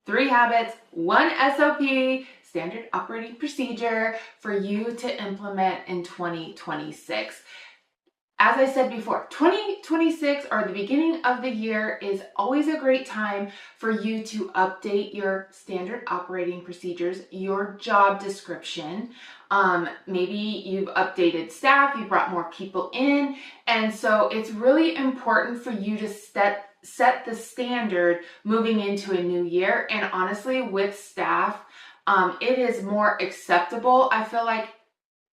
3 habits, 1 SOP, standard operating procedure for you to implement in 2026. As I said before, 2026 or the beginning of the year is always a great time for you to update your standard operating procedures, your job description. Maybe you've updated staff, you brought more people in, and so it's really important for you to set the standard moving into a new year. And honestly, with staff, it is more acceptable, I feel like,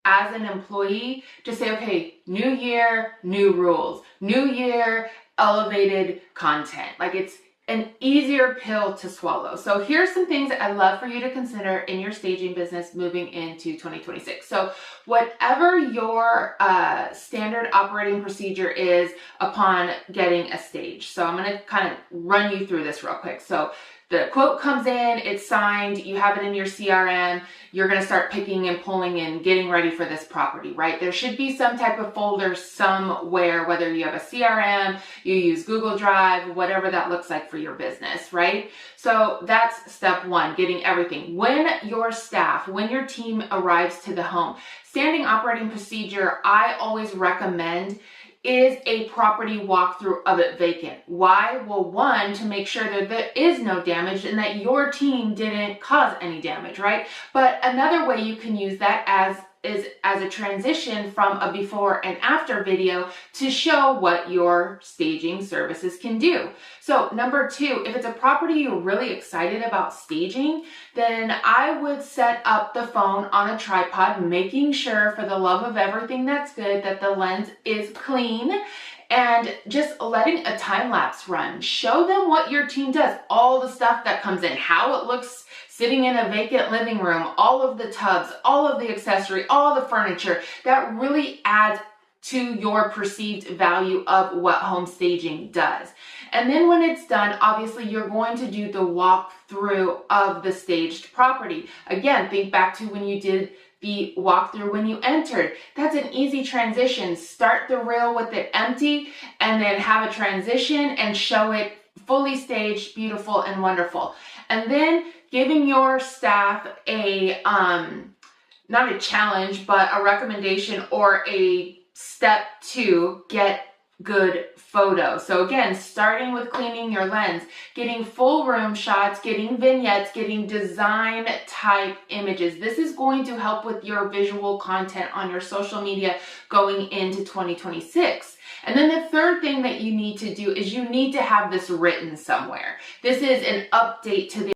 as an employee, to say, okay, new year, new rules, new year, elevated content. Like, it's an easier pill to swallow. So here's some things that I'd love for you to consider in your staging business moving into 2026. So whatever your standard operating procedure is upon getting a stage. So I'm going to kind of run you through this real quick. So the quote comes in, it's signed, you have it in your CRM, you're going to start picking and pulling and getting ready for this property, right? There should be some type of folder somewhere, whether you have a CRM, you use Google Drive, whatever that looks like for your business, right? So that's step one, getting everything. When your staff, when your team arrives to the home, standing operating procedure, I always recommend is a property walkthrough of it vacant. Why? Well, one, to make sure that there is no damage and that your team didn't cause any damage, right? But another way you can use that is as a transition from a before and after video to show what your staging services can do. So number two, if it's a property you're really excited about staging, then I would set up the phone on a tripod, making sure, for the love of everything that's good, that the lens is clean, and just letting a time lapse run. Show them what your team does, all the stuff that comes in, how it looks sitting in a vacant living room, all of the tubs, all of the accessory, all the furniture. That really adds to your perceived value of what home staging does. And then when it's done, obviously you're going to do the walkthrough of the staged property. Again, think back to when you did the walkthrough when you entered. That's an easy transition. Start the reel with it empty and then have a transition and show it fully staged, beautiful and wonderful. And then giving your staff a, not a challenge, but a recommendation or a step to get good photos. So again, starting with cleaning your lens, getting full room shots, getting vignettes, getting design type images. This is going to help with your visual content on your social media going into 2026. And then the third thing that you need to do is you need to have this written somewhere. This is an update to the